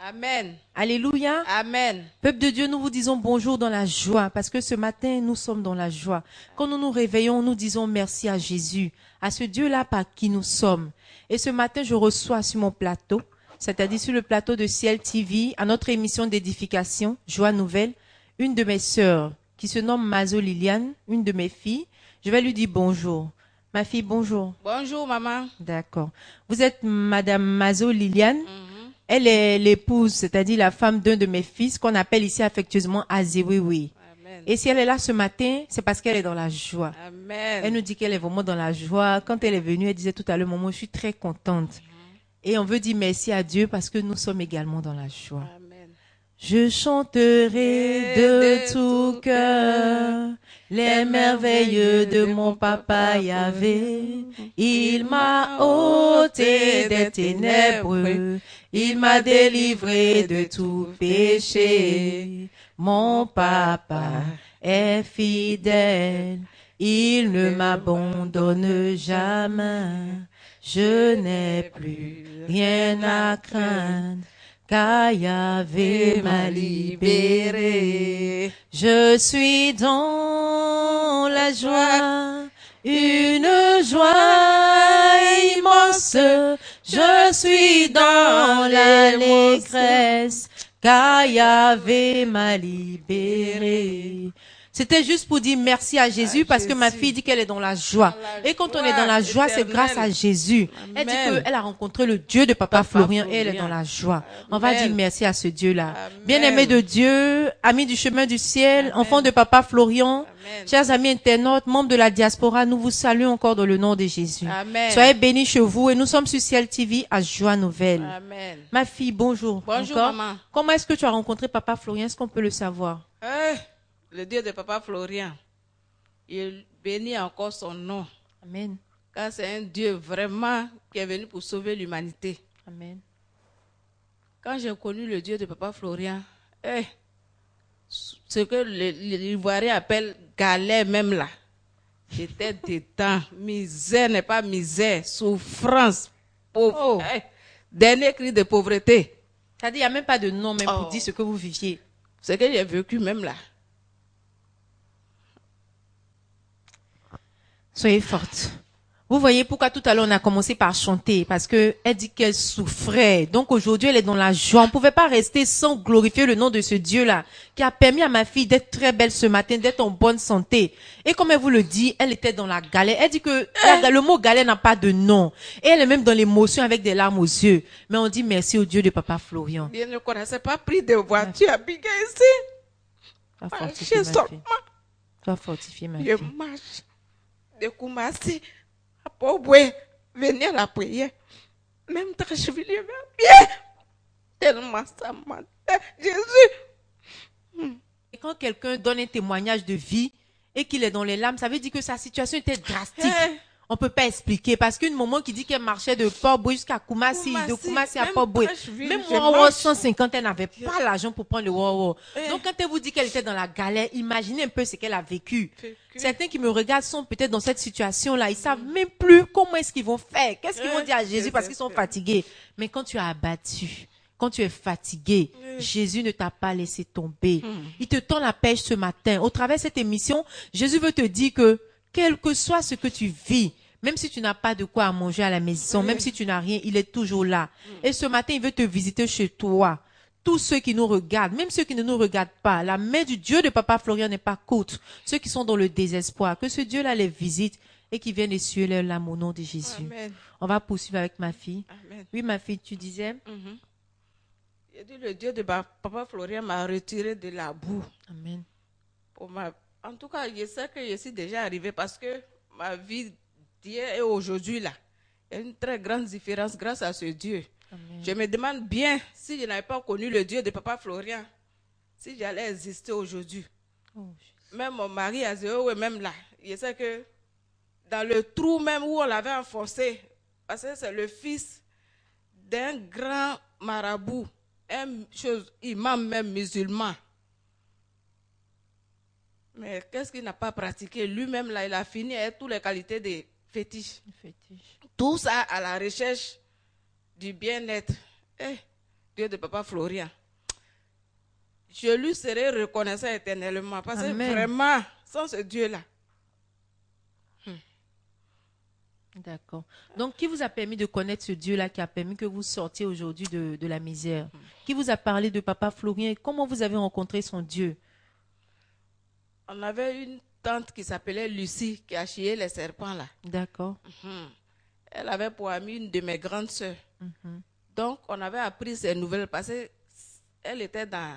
Amen. Alléluia. Amen. Peuple de Dieu, nous vous disons bonjour dans la joie, parce que ce matin, nous sommes dans la joie. Quand nous nous réveillons, nous disons merci à Jésus, à ce Dieu-là par qui nous sommes. Et ce matin, je reçois sur mon plateau, c'est-à-dire sur le plateau de Ciel TV, à notre émission d'édification, Joie Nouvelle, une de mes sœurs, qui se nomme Mazo Liliane, une de mes filles. Je vais lui dire bonjour. Ma fille, bonjour. Bonjour, maman. D'accord. Vous êtes Madame Mazo Liliane. Elle est l'épouse, c'est-à-dire la femme d'un de mes fils, qu'on appelle ici affectueusement Azewewe. Amen. Et si elle est là ce matin, c'est parce qu'elle est dans la joie. Amen. Elle nous dit qu'elle est vraiment dans la joie. Quand elle est venue, elle disait tout à l'heure, maman, je suis très contente. Et on veut dire merci à Dieu parce que nous sommes également dans la joie. Amen. Je chanterai de tout cœur les merveilles de mon papa Yahvé. Il m'a ôté des ténèbres, il m'a délivré de tout péché. Mon papa est fidèle, il ne m'abandonne jamais. Je n'ai plus rien à craindre, car Yahvé m'a libéré. Je suis dans la joie, une joie immense. Je suis dans l'allégresse, car Yahvé m'a libéré. C'était juste pour dire merci à Jésus parce que ma fille dit qu'elle est dans la joie. Et quand on est dans la joie, c'est grâce à Jésus. Elle dit qu'elle a rencontré le Dieu de Papa Florian et elle est dans la joie. On va dire merci à ce Dieu-là. Bien-aimé de Dieu, amis du chemin du ciel, enfants de Papa Florian, chers amis internautes, membres de la diaspora, nous vous saluons encore dans le nom de Jésus. Amen. Soyez bénis chez vous et nous sommes sur Ciel TV à Joie Nouvelle. Amen. Ma fille, bonjour. Bonjour, encore. maman. Comment est-ce que tu as rencontré Papa Florian? Est-ce qu'on peut le savoir? Le Dieu de Papa Florian, il bénit encore son nom. Amen. Car c'est un Dieu vraiment qui est venu pour sauver l'humanité. Amen. Quand j'ai connu le Dieu de Papa Florian, ce que l'Ivoirien appelle galère même là, j'étais dedans. Misère n'est pas misère, souffrance, pauvre. Dernier cri de pauvreté. C'est-à-dire, il n'y a même pas de nom même pour dire ce que vous viviez. Ce que j'ai vécu même là. Soyez forte. Vous voyez pourquoi tout à l'heure on a commencé par chanter, parce que elle dit qu'elle souffrait. Donc aujourd'hui elle est dans la joie. On ne pouvait pas rester sans glorifier le nom de ce Dieu-là, qui a permis à ma fille d'être très belle ce matin, d'être en bonne santé. Et comme elle vous le dit, elle était dans la galère. Elle dit que le mot galère n'a pas de nom. Et elle est même dans l'émotion avec des larmes aux yeux. Mais on dit merci au Dieu de Papa Florian. Je ne connaissais pas pris de voiture à piquer ici. Tu vas fortifier ma fille. Tu vas fortifier ma fille. Je marche de Koumassi à Port-Boué, venir à la prière. Même quand je suis bien, tellement ça m'a Jésus. Et quand quelqu'un donne un témoignage de vie et qu'il est dans les larmes, ça veut dire que sa situation était drastique. On peut pas expliquer parce qu'une maman qui dit qu'elle marchait de Port-Boué jusqu'à Koumassi, de Koumassi à Port-Boué, même Wawa 150, elle n'avait pas l'argent pour prendre le Wawa. Donc quand elle vous dit qu'elle était dans la galère, imaginez un peu ce qu'elle a vécu. Certains qui me regardent sont peut-être dans cette situation-là, ils savent même plus comment est-ce qu'ils vont faire, qu'est-ce qu'ils vont dire à Jésus parce qu'ils sont fatigués. Mais quand tu as abattu, quand tu es fatigué, Jésus ne t'a pas laissé tomber. Il te tend la pêche ce matin. Au travers de cette émission, Jésus veut te dire que quel que soit ce que tu vis, même si tu n'as pas de quoi à manger à la maison, même si tu n'as rien, il est toujours là. Et ce matin, il veut te visiter chez toi. Tous ceux qui nous regardent, même ceux qui ne nous regardent pas, la main du Dieu de Papa Florian n'est pas courte. Ceux qui sont dans le désespoir, que ce Dieu-là les visite et qui vienne essuyer leurs larmes au nom de Jésus. Amen. On va poursuivre avec ma fille. Amen. Oui, ma fille, tu disais? J'ai dit, le Dieu de Papa Florian m'a retiré de la boue. Amen. En tout cas, je sais que je suis déjà arrivée parce que ma vie d'hier et aujourd'hui, là, il y a une très grande différence grâce à ce Dieu. Amen. Je me demande bien si je n'avais pas connu le Dieu de Papa Florian, si j'allais exister aujourd'hui. Même mon mari Azéo, même là, je sais que dans le trou même où on l'avait enfoncé, parce que c'est le fils d'un grand marabout, imam même musulman. Mais qu'est-ce qu'il n'a pas pratiqué? Lui-même, là, il a fini avec toutes les qualités de fétiche. Tout ça à la recherche du bien-être. Dieu de Papa Florian, je lui serai reconnaissant éternellement. Parce que vraiment, sans ce Dieu-là. D'accord. Donc, qui vous a permis de connaître ce Dieu-là qui a permis que vous sortiez aujourd'hui de la misère? Qui vous a parlé de Papa Florian et comment vous avez rencontré son Dieu? On avait une tante qui s'appelait Lucie qui a chié les serpents là. D'accord. Elle avait pour amie une de mes grandes sœurs. Donc, on avait appris ces nouvelles parce qu'elle était dans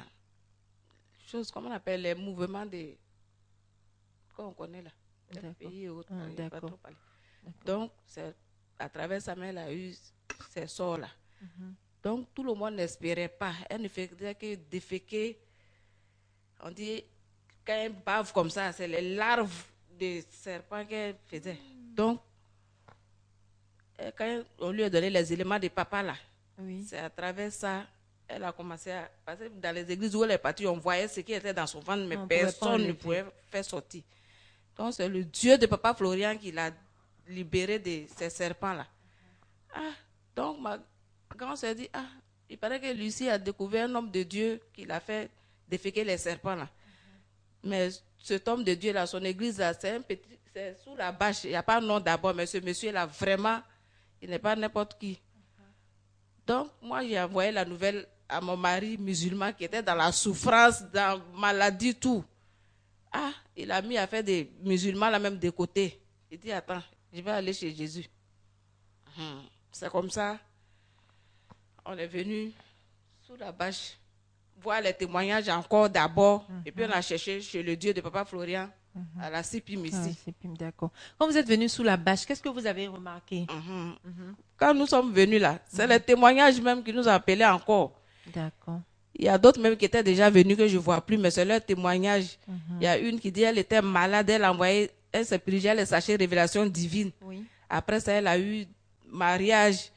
comment on appelle les mouvements de... Qu'on connaît là. Pays et autres. D'accord. Donc, à travers sa mère, elle a eu ces sorts-là. Donc, tout le monde n'espérait pas. Elle ne faisait que déféquer. On dit, quand elle bave comme ça, c'est les larves de serpents qu'elle faisait. Donc, quand on lui a donné les éléments de papa, là, c'est à travers ça, elle a commencé à... Parce que dans les églises où elle est partie, on voyait ce qui était dans son ventre, mais personne ne pouvait faire sortir. Donc, c'est le Dieu de Papa Florian qui l'a libéré de ces serpents-là. Donc, ma grand s'est dit, il paraît que Lucie a découvert un homme de Dieu qui l'a fait déféquer les serpents-là. Mais cet homme de Dieu-là, son église, là, c'est sous la bâche. Il n'y a pas de nom d'abord, mais ce monsieur-là, vraiment, il n'est pas n'importe qui. Donc, moi, j'ai envoyé la nouvelle à mon mari musulman qui était dans la souffrance, dans la maladie, tout. Il a mis à faire des musulmans là même de côté. Il dit, attends, je vais aller chez Jésus. C'est comme ça. On est venu sous la bâche voir les témoignages encore d'abord. Et puis on a cherché chez le Dieu de Papa Florian à la CIPIM ici. D'accord. Quand vous êtes venu sous la bâche, qu'est-ce que vous avez remarqué? Quand nous sommes venus là, c'est les témoignages même qui nous ont appelés encore. D'accord. Il y a d'autres même qui étaient déjà venus que je ne vois plus, mais c'est leur témoignage. Il y a une qui dit qu'elle était malade, elle s'est purgée les sachets révélation divine. Après ça, elle a eu mariage,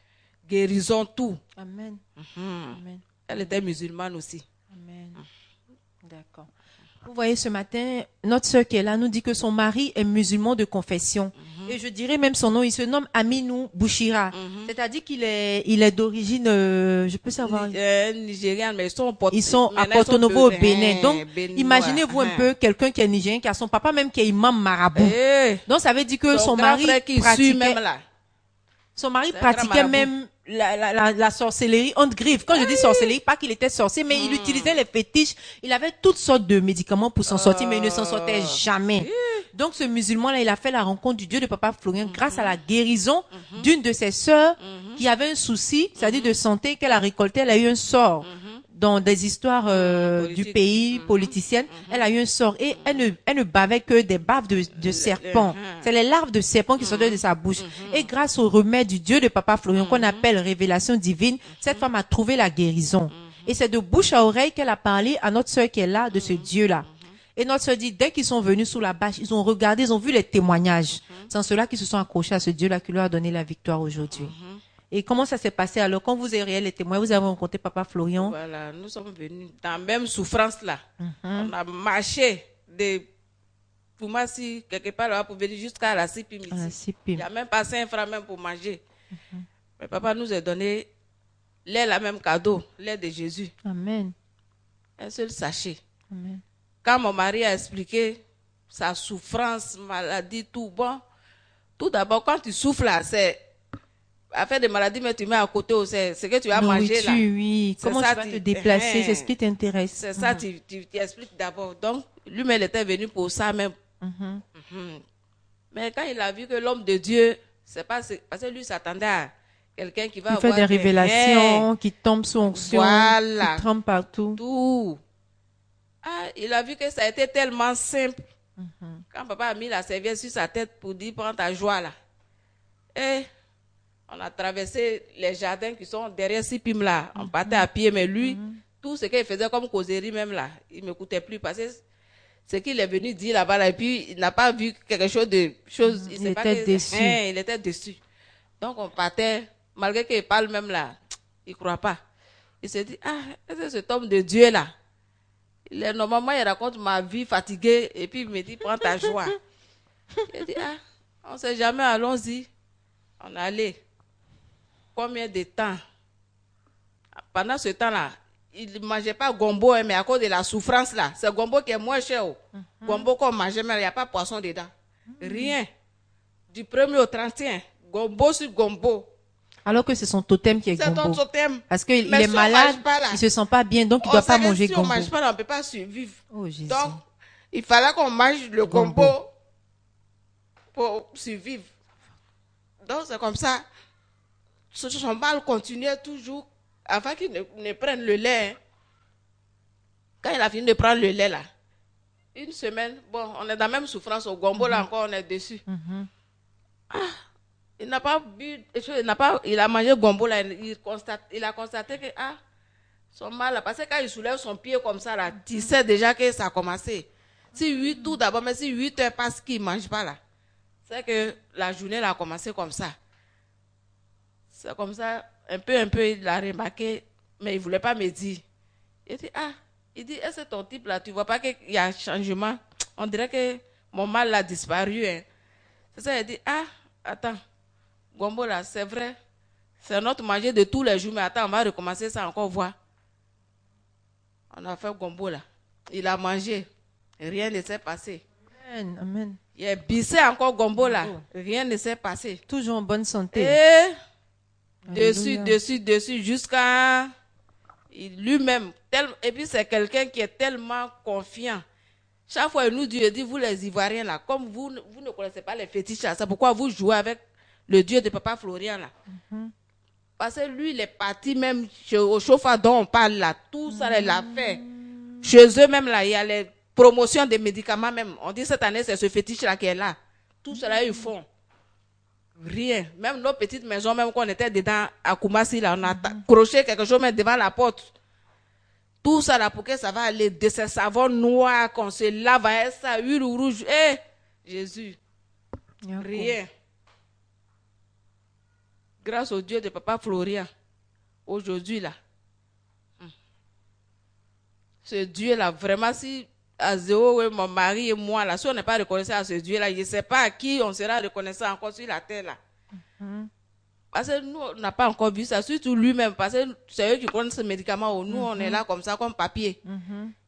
guérison, tout. Amen. Amen. Elle était musulmane aussi. Amen. D'accord. Vous voyez, ce matin, notre sœur qui est là nous dit que son mari est musulman de confession. Et je dirais même son nom, il se nomme Aminou Bouchira. C'est-à-dire qu'il est d'origine, je peux savoir... Nigériane, mais ils sont à Porto Novo au Bénin. Donc, imaginez-vous un peu quelqu'un qui est nigérien, qui a son papa même qui est imam marabout. Donc, ça veut dire que son mari pratiquait même la sorcellerie en griffe. Quand je dis sorcellerie, pas qu'il était sorcier, mais il utilisait les fétiches. Il avait toutes sortes de médicaments pour s'en sortir, mais il ne s'en sortait jamais. Donc, ce musulman-là, il a fait la rencontre du Dieu de Papa Florian grâce à la guérison d'une de ses sœurs qui avait un souci, c'est-à-dire de santé, qu'elle a récolté. Elle a eu un sort dans des histoires du pays, politiciennes. Elle a eu un sort et elle ne bavait que des baves de serpents. C'est les larves de serpents qui sortaient de sa bouche. Et grâce au remède du Dieu de Papa Florian, qu'on appelle révélation divine, cette femme a trouvé la guérison. Et c'est de bouche à oreille qu'elle a parlé à notre sœur qui est là, de ce Dieu-là. Et notre sœur dit, dès qu'ils sont venus sous la bâche, ils ont regardé, ils ont vu les témoignages. C'est en cela qu'ils se sont accrochés à ce Dieu-là qui leur a donné la victoire aujourd'hui. Et comment ça s'est passé alors? Quand vous avez les témoins, vous avez rencontré Papa Florian? Voilà, nous sommes venus dans la même souffrance là. On a marché de Poumassi, quelque part là, pour venir jusqu'à la CIPIM ici. Il n'y a même pas 5 francs même pour manger. Mais papa nous a donné l'air, la même cadeau, l'air de Jésus. Amen. Un seul sachet. Amen. Quand mon mari a expliqué sa souffrance, maladie, tout bon, tout d'abord, quand tu souffles là, c'est affaire de maladie, mais tu mets à côté, c'est ce que tu as mangé là. Oui, comment tu vas te déplacer, c'est ce qui t'intéresse. C'est ça, tu expliques d'abord. Donc, lui-même, il était venu pour ça même. Mais quand il a vu que l'homme de Dieu, c'est pas parce que lui s'attendait à quelqu'un qui va avoir des révélations, qui tombe sous onction, qui trempe partout. Tout. Il a vu que ça a été tellement simple. Quand papa a mis la serviette sur sa tête pour dire prends ta joie là. Et on a traversé les jardins qui sont derrière CIPIM là. On partait à pied, mais lui, tout ce qu'il faisait comme causerie même là, il ne m'écoutait plus parce que ce qu'il est venu dire là-bas là, et puis il n'a pas vu quelque chose de chose. Il était déçu. Il était déçu. Donc on partait, malgré qu'il parle même là, il ne croit pas. Il se dit, est-ce que cet homme de Dieu là, normalement il raconte ma vie fatiguée et puis il me dit, prends ta joie. Il dit, on ne sait jamais, allons-y. On est allé. Combien de temps? Pendant ce temps-là, il ne mangeait pas gombo, hein, mais à cause de la souffrance là, c'est gombo qui est moins cher. Gombo qu'on mangeait, mais il n'y a pas de poisson dedans. Rien. Du 1er au 31, gombo sur gombo. Alors que c'est son totem qui est C'est ton gombo. totem. Parce qu'il Mais est si on malade, mange pas, là, il ne se sent pas bien, donc il ne doit pas manger si gombo. on ne mange pas, là, on ne peut pas survivre. Oh, Jésus. Donc, il fallait qu'on mange le gombo pour survivre. Donc, c'est comme ça. Son mal continuait toujours avant qu'il ne prenne le lait. Hein. Quand il a fini de prendre le lait, là, une semaine, bon, on est dans la même souffrance au gombo, là encore, on est dessus. Il n'a pas bu, il a mangé gombo, là, il a constaté que, son mal, là, parce que quand il soulève son pied comme ça, là, tu sais déjà que ça a commencé. Si tout d'abord, mais si 8 heures passent qu'il ne mange pas, là, c'est que la journée, là, a commencé comme ça. C'est comme ça, un peu, il a remarqué, mais il ne voulait pas me dire. Il dit, est-ce que ton type là, tu ne vois pas qu'il y a un changement? On dirait que mon mal a disparu. Hein. C'est ça, il dit, attends, gombo là, c'est vrai, c'est notre manger de tous les jours, mais attends, on va recommencer ça encore voir. On a fait gombo là, il a mangé, rien ne s'est passé. Amen, amen. Il a bissé encore gombo là, rien ne s'est passé. Toujours en bonne santé. Et dessus, jusqu'à lui-même. Et puis c'est quelqu'un qui est tellement confiant. Chaque fois, il nous dit, vous les Ivoiriens là, comme vous ne connaissez pas les fétiches là, c'est pourquoi vous jouez avec le Dieu de Papa Florian là. Parce que lui, il est parti même au chauffeur dont on parle là, tout ça, il l'a fait. Chez eux même là, il y a les promotions des médicaments même. On dit cette année, c'est ce fétiche là qui est là. Tout cela, ils font. Rien. Même nos petites maisons, même quand on était dedans à Koumassi, là, on a accroché quelque chose même devant la porte. Tout ça là, pour que ça va aller de ces savons noirs qu'on se lave avec ça, huile rouge. Jésus. Rien. Grâce au Dieu de Papa Florian, aujourd'hui là, ce Dieu là, vraiment, si Azéo, mon mari et moi là, si on n'est pas reconnaissant à ce Dieu là, je ne sais pas à qui on sera reconnaissant encore sur la terre là. Parce que nous, on n'a pas encore vu ça, surtout lui-même, parce que c'est eux qui connaissent ce médicament. Nous, on est là comme ça, comme papier.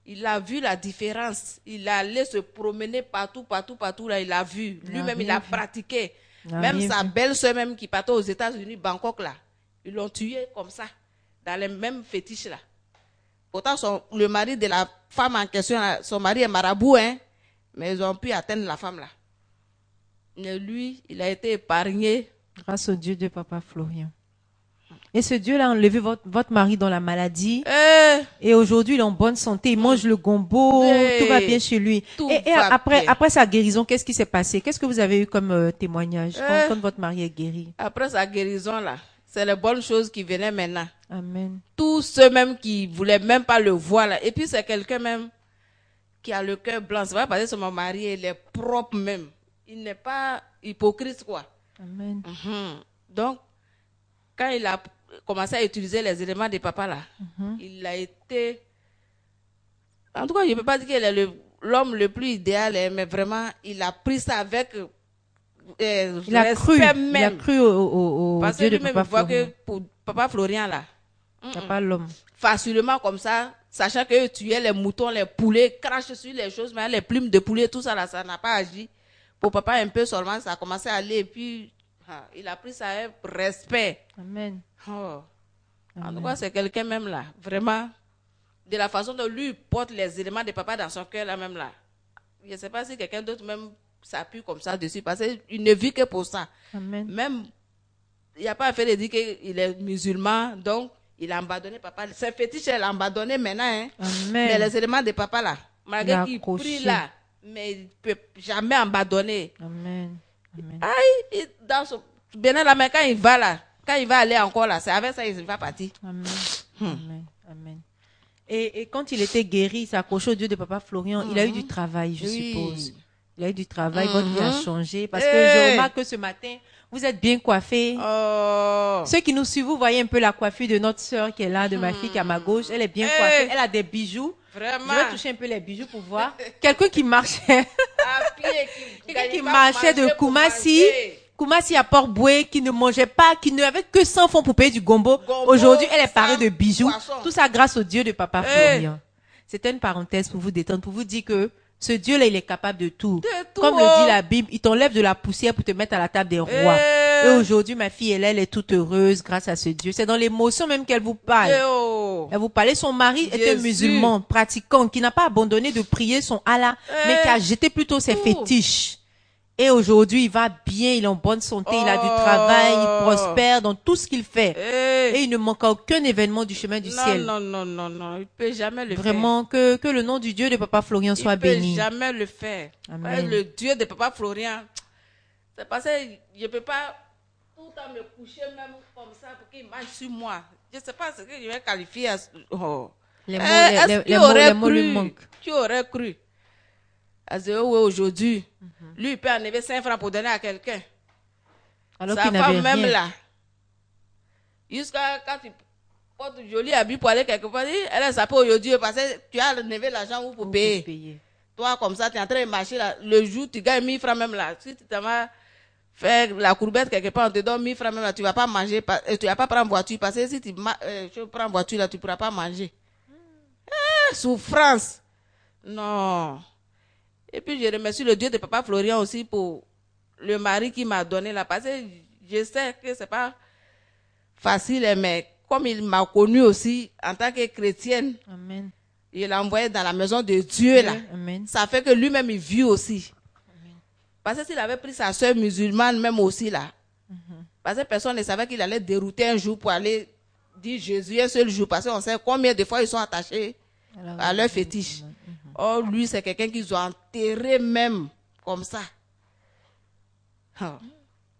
Il a vu la différence. Il est allé se promener partout, là, il a vu. Lui-même, il a pratiqué. Même sa belle-sœur même qui partait aux États-Unis, Bangkok, là, ils l'ont tué comme ça, dans les mêmes fétiches, là. Pourtant, le mari de la femme en question, là, son mari est marabout, hein, mais ils ont pu atteindre la femme, là. Mais lui, il a été épargné. Grâce au Dieu de Papa Florian. Et ce Dieu-là a enlevé votre mari dans la maladie. Et aujourd'hui, il est en bonne santé. Il mange le gombo. Tout va bien chez lui. Et après sa guérison, qu'est-ce qui s'est passé? Qu'est-ce que vous avez eu comme témoignage quand votre mari est guéri? Après sa guérison, là, c'est les bonnes choses qui venaient maintenant. Amen. Tous ceux même qui ne voulaient même pas le voir, là. Et puis, c'est quelqu'un même qui a le cœur blanc. C'est vrai, parce que c'est mon mari, il est propre même. Il n'est pas hypocrite, quoi. Amen. Donc, quand il a commencé à utiliser les éléments de papa là, il a été... En tout cas, je ne peux pas dire qu'il est l'homme le plus idéal, mais vraiment, il a pris ça avec il a cru au parce Dieu que de Papa voit Florian. que pour Papa Florian là, Papa l'homme. facilement comme ça, sachant que tu es les moutons, les poulets, crache sur les choses, mais les plumes de poulet, tout ça là, ça n'a pas agi. Pour papa, un peu seulement, ça a commencé à aller, et puis il a pris ça avec respect. Amen. En tout cas, c'est quelqu'un même là, vraiment, de la façon dont lui porte les éléments de papa dans son cœur là même là. Je ne sais pas si quelqu'un d'autre même s'appuie comme ça dessus, parce qu'il ne vit que pour ça. Amen. Même, il n'y a pas à faire de dire qu'il est musulman, donc il a abandonné papa. Ses fétiches, il a abandonné maintenant. Hein. Amen. Mais les éléments de papa là, malgré qu'il prie là, mais il ne peut jamais abandonner. Amen. Amen. Dans son Bénin là, mais quand il va là, quand il va aller encore là, c'est avec ça qu'il va partir. Amen. Amen. Amen. Et quand il était guéri, il s'est accroché au Dieu de Papa Florian. Il a eu du travail, je suppose. Il a eu du travail, votre vie a changé. Parce que je remarque que ce matin, vous êtes bien coiffés. Ceux qui nous suivent, vous voyez un peu la coiffure de notre sœur qui est là, de ma fille qui est à ma gauche. Elle est bien coiffée. Elle a des bijoux. Vraiment. Je vais toucher un peu les bijoux pour voir. Quelqu'un qui marchait. Quelqu'un qui marchait de Koumassi Koumassi à Port-Boué qui ne mangeait pas, qui n'avait que 100 francs pour payer du gombo. Gombo, Aujourd'hui, elle est parée de bijoux. poisson. Tout ça grâce au Dieu de Papa Hey. Florian. C'était une parenthèse pour vous détendre, pour vous dire que ce Dieu-là, il est capable de tout. De tout, Comme le oh. dit la Bible, il t'enlève de la poussière pour te mettre à la table des rois. Et aujourd'hui, ma fille, elle est toute heureuse grâce à ce Dieu. C'est dans l'émotion même qu'elle vous parle. Eh oh. Elle vous parlait, son mari était Jésus. musulman, pratiquant, qui n'a pas abandonné de prier son Allah, mais qui a jeté plutôt ses Tout. fétiches. Et aujourd'hui, il va bien, il est en bonne santé, il a du Oh. travail, il prospère dans tout ce qu'il fait. Eh. Et il ne manque à aucun événement du chemin du Non, ciel. non, non, non, non. Il ne peut jamais le faire. Vraiment, que le nom du Dieu de Papa Florian soit Il ne peut béni. jamais le faire. Amen. Ouais, le Dieu de Papa Florian, c'est parce que je ne peux pas tout le temps me coucher même comme ça pour qu'il marche sur moi. Je ne sais pas ce que je vais qualifier. Oh. Les mots, Est-ce les, qu'il les mots, aurait les mots lui cru? manquent. Qui aurait cru? Aujourd'hui, lui, il peut enlever 5 francs pour donner à quelqu'un. Alors Sa qu'il n'avait femme même rien. là. Jusqu'à quand tu portes joli habit pour aller quelque part, elle a sapé aujourd'hui parce que tu as enlevé l'argent pour Pour payer. payer. Toi, comme ça, tu es en train de marcher là. Le jour, tu gagnes 1000 francs même là. Si tu t'en vas faire la courbette quelque part, on te donne 1000 francs même là, tu ne vas pas manger, tu ne vas pas prendre voiture. Parce que si tu prends voiture là, tu ne pourras pas manger. Souffrance. Non. Et puis, je remercie le Dieu de Papa Florian aussi pour le mari qui m'a donné là. Parce que je sais que ce n'est pas facile, mais comme il m'a connu aussi en tant que chrétienne, Amen. il l'a envoyé dans la maison de Dieu là. Amen. Ça fait que lui-même, il vit aussi. Parce que s'il avait pris sa soeur musulmane même aussi là, parce que personne ne savait qu'il allait dérouter un jour pour aller dire Jésus un seul jour. Parce qu'on sait combien de fois ils sont attachés à leur fétiche. Oh, lui, c'est quelqu'un qu'ils ont enterré même comme ça. Oh.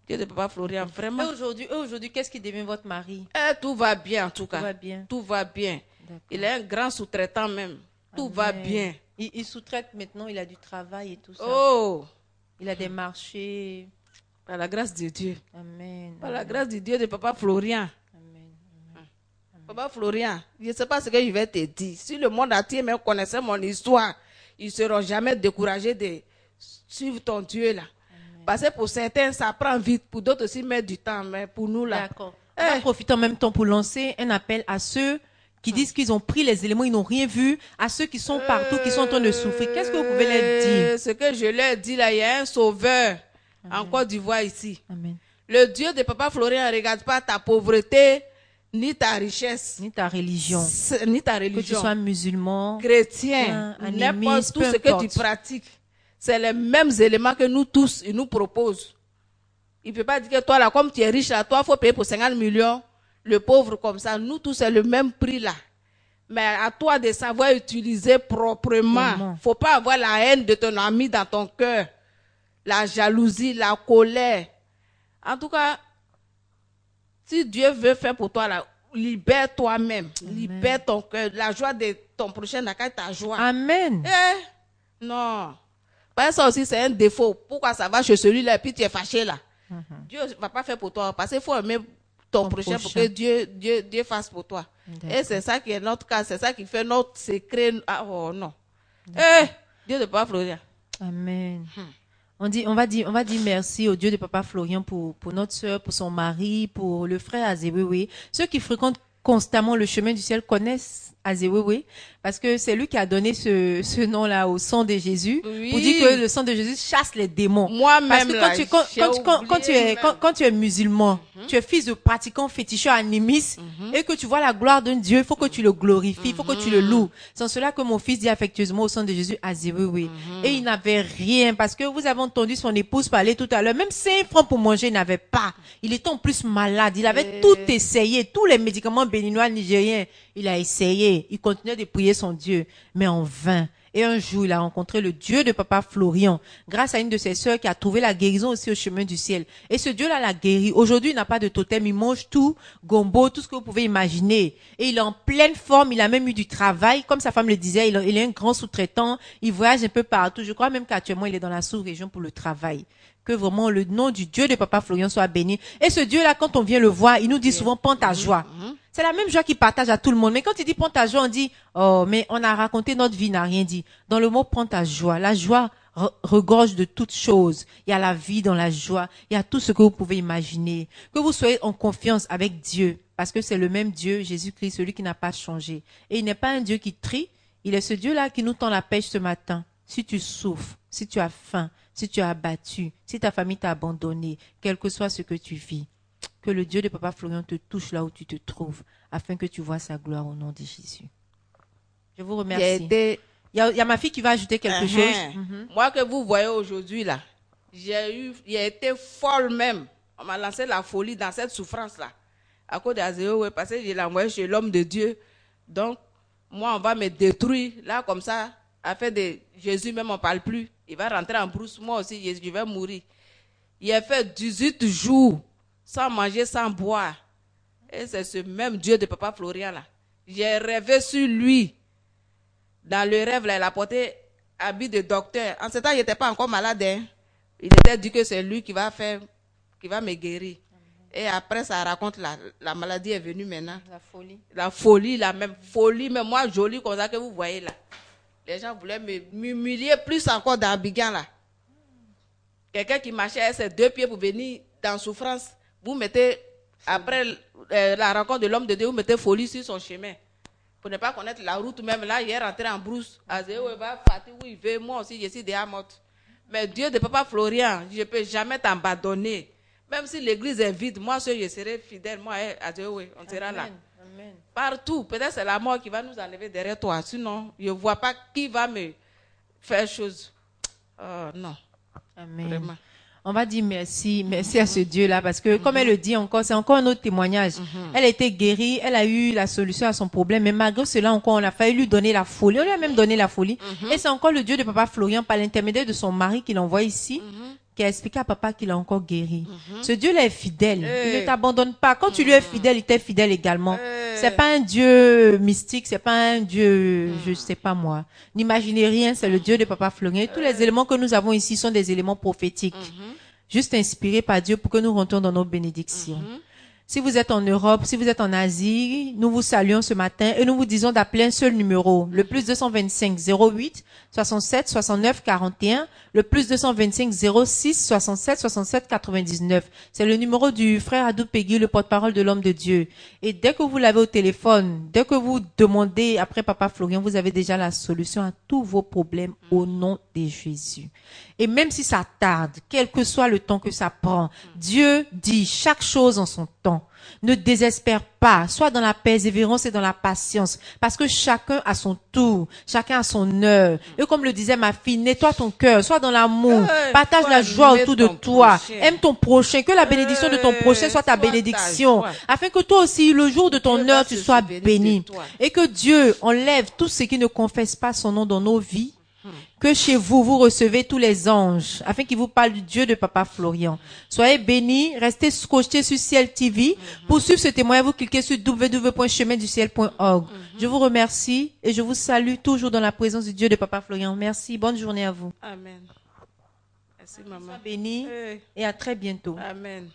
Dieu de Papa Florian, Et vraiment. aujourd'hui, qu'est-ce qui devient votre mari? Tout va bien en tout cas. Tout va bien. Tout va bien. D'accord. Il est un grand sous-traitant même. Tout va Amen. bien. Il sous-traite maintenant, il a du travail et tout ça. Oh, Il a des marchés. par la grâce de Dieu. Amen. Par la grâce de Dieu de Papa Florian. Amen. Papa Florian, je ne sais pas ce que je vais te dire. Si le monde entier même connaissait mon histoire, ils ne seront jamais découragés de suivre ton Dieu là. Parce que pour certains, ça prend vite. Pour d'autres aussi, mettre du temps. Mais pour nous là, D'accord. On va profiter en même temps pour lancer un appel à ceux qui disent qu'ils ont pris les éléments, ils n'ont rien vu, à ceux qui sont partout, qui sont en train de souffrir. Qu'est-ce que vous pouvez leur dire? Ce que je leur dis là, il y a un sauveur en Côte d'Ivoire ici. Amen. Le Dieu de Papa Florian ne regarde pas ta pauvreté, ni ta richesse, Ni ta religion. ni ta Que tu religion. sois musulman, Chrétien, animiste, n'importe tout peu ce que importe. tu pratiques, c'est les mêmes éléments que nous tous, il nous propose. Il ne peut pas dire que toi là, comme tu es riche là, toi, il faut payer pour 50 millions. Le pauvre comme ça, nous tous, c'est le même prix là. Mais à toi de savoir utiliser proprement. Il ne faut pas avoir la haine de ton ami dans ton cœur. La jalousie, la colère. En tout cas, si Dieu veut faire pour toi là, libère toi-même. Libère ton cœur. La joie de ton prochain n'a qu'à être ta joie. Amen. Non. Parce que ça aussi, c'est un défaut. Pourquoi ça va chez celui-là et puis tu es fâché là? Dieu ne va pas faire pour toi. Parce qu'il faut aimer ton prochain pour que Dieu fasse pour toi. Et c'est ça qui est notre cas. C'est ça qui fait notre secret. Ah, oh non. Dieu de Papa Florian. Amen. On va dire merci au Dieu de Papa Florian pour notre soeur, pour son mari, pour le frère Azéwewe. Ceux qui fréquentent constamment le chemin du ciel connaissent Azéwewe parce que c'est lui qui a donné ce nom-là au sang de Jésus Oui. pour dire que le sang de Jésus chasse les démons. Moi-même, Parce que quand tu es musulman, tu es fils de pratiquant féticheur animiste et que tu vois la gloire d'un Dieu, il faut que tu le glorifies, il faut que tu le loues. C'est en cela que mon fils dit affectueusement au sang de Jésus Azéwewe. Et il n'avait rien parce que vous avez entendu son épouse parler tout à l'heure, même 5 francs pour manger, il n'avait pas. Il était en plus malade, il avait tout essayé, tous les médicaments béninois nigériens, il a essayé, il continuait de prier son Dieu, mais en vain. Et un jour, il a rencontré le Dieu de Papa Florian, grâce à une de ses sœurs qui a trouvé la guérison aussi au chemin du ciel. Et ce Dieu-là l'a guéri. Aujourd'hui, il n'a pas de totem, il mange tout, gombo, tout ce que vous pouvez imaginer. Et il est en pleine forme, il a même eu du travail. Comme sa femme le disait, il est un grand sous-traitant, il voyage un peu partout. Je crois même qu'actuellement, il est dans la sous-région pour le travail. Que vraiment le nom du Dieu de Papa Florian soit béni. Et ce Dieu-là, quand on vient le voir, il nous dit souvent, prends ta joie. C'est la même joie qu'il partage à tout le monde. Mais quand il dit prends ta joie, on dit, oh, mais on a raconté notre vie, n'a rien dit. Dans le mot prends ta joie, la joie regorge de toutes choses. Il y a la vie dans la joie. Il y a tout ce que vous pouvez imaginer. Que vous soyez en confiance avec Dieu, parce que c'est le même Dieu, Jésus-Christ, celui qui n'a pas changé. Et il n'est pas un Dieu qui trie. Il est ce Dieu-là qui nous tend la pêche ce matin. Si tu souffres, si tu as faim, si tu es abattu, si ta famille t'a abandonné, quel que soit ce que tu vis, que le Dieu de Papa Florian te touche là où tu te trouves, afin que tu vois sa gloire au nom de Jésus. Je vous remercie. Il y a ma fille qui va ajouter quelque chose. Moi que vous voyez aujourd'hui là, j'ai été folle même. On m'a lancé la folie dans cette souffrance-là. À cause d'Azéo, parce que je l'ai envoyé chez l'homme de Dieu. Donc, moi, on va me détruire. Là, comme ça, afin de Jésus même, on ne parle plus. Il va rentrer en brousse. Moi aussi, je vais mourir. Il a fait 18 jours sans manger, sans boire. Et c'est ce même Dieu de Papa Florian là. J'ai rêvé sur lui. Dans le rêve, là, il a porté habit de docteur. En ce temps, il n'était pas encore malade. Hein. Il était dit que c'est lui qui va me guérir. Et après, ça raconte la maladie est venue maintenant. La folie. La folie, la même folie, mais moi, jolie comme ça que vous voyez là. Les gens voulaient m'humilier plus encore dans Abidjan là. Quelqu'un qui marchait avec ses 2 pieds pour venir dans souffrance, vous mettez, après la rencontre de l'homme de Dieu, vous mettez folie sur son chemin. Pour ne pas connaître la route même, là, il est rentré en brousse. Azéo, il va partir où il veut. Moi aussi, je suis déjà morte. Mais Dieu de Papa Florian, je ne peux jamais t'abandonner. Même si l'église est vide, moi, je serai fidèle. Moi, Azéo, on sera là. Amen. Partout. Peut-être c'est la mort qui va nous enlever derrière toi. Sinon, je ne vois pas qui va me faire chose. Non. Amen. Vraiment. On va dire merci à ce Dieu-là, parce que comme elle le dit encore, c'est encore un autre témoignage. Elle a été guérie, elle a eu la solution à son problème, mais malgré cela encore, on a failli lui donner la folie. On lui a même donné la folie. Et c'est encore le Dieu de Papa Florian, par l'intermédiaire de son mari qui l'envoie ici, qui a expliqué à papa qu'il a encore guéri. Ce Dieu-là est fidèle. Il ne t'abandonne pas. Quand tu lui es fidèle, il t'est fidèle également. C'est pas un Dieu mystique, c'est pas un Dieu, je sais pas moi. N'imaginez rien, c'est le Dieu de Papa Florian. Et tous les éléments que nous avons ici sont des éléments prophétiques. Juste inspirés par Dieu pour que nous rentrions dans nos bénédictions. Si vous êtes en Europe, si vous êtes en Asie, nous vous saluons ce matin et nous vous disons d'appeler un seul numéro, le plus 225 08 67 69 41, le plus 225 06 67 67 99. C'est le numéro du frère Adou Pegui, le porte-parole de l'homme de Dieu. Et dès que vous l'avez au téléphone, dès que vous demandez après Papa Florian, vous avez déjà la solution à tous vos problèmes au nom de Jésus. Et même si ça tarde, quel que soit le temps que ça prend, Dieu dit chaque chose en son temps. Ne désespère pas, sois dans la persévérance et dans la patience, parce que chacun a son tour, chacun a son heure. Et comme le disait ma fille, nettoie ton cœur, sois dans l'amour, partage la joie autour de toi, aime ton prochain, que la bénédiction de ton prochain soit ta bénédiction, afin que toi aussi, le jour de ton heure, tu sois béni. Et que Dieu enlève tout ce qui ne confesse pas son nom dans nos vies. Que chez vous, vous recevez tous les anges, afin qu'ils vous parlent du Dieu de Papa Florian. Soyez bénis, restez scotchés sur Ciel TV. Pour suivre ce témoignage, vous cliquez sur www.cheminduciel.org. Je vous remercie et je vous salue toujours dans la présence du Dieu de Papa Florian. Merci, bonne journée à vous. Amen. Merci maman. Soyez bénis et à très bientôt. Amen.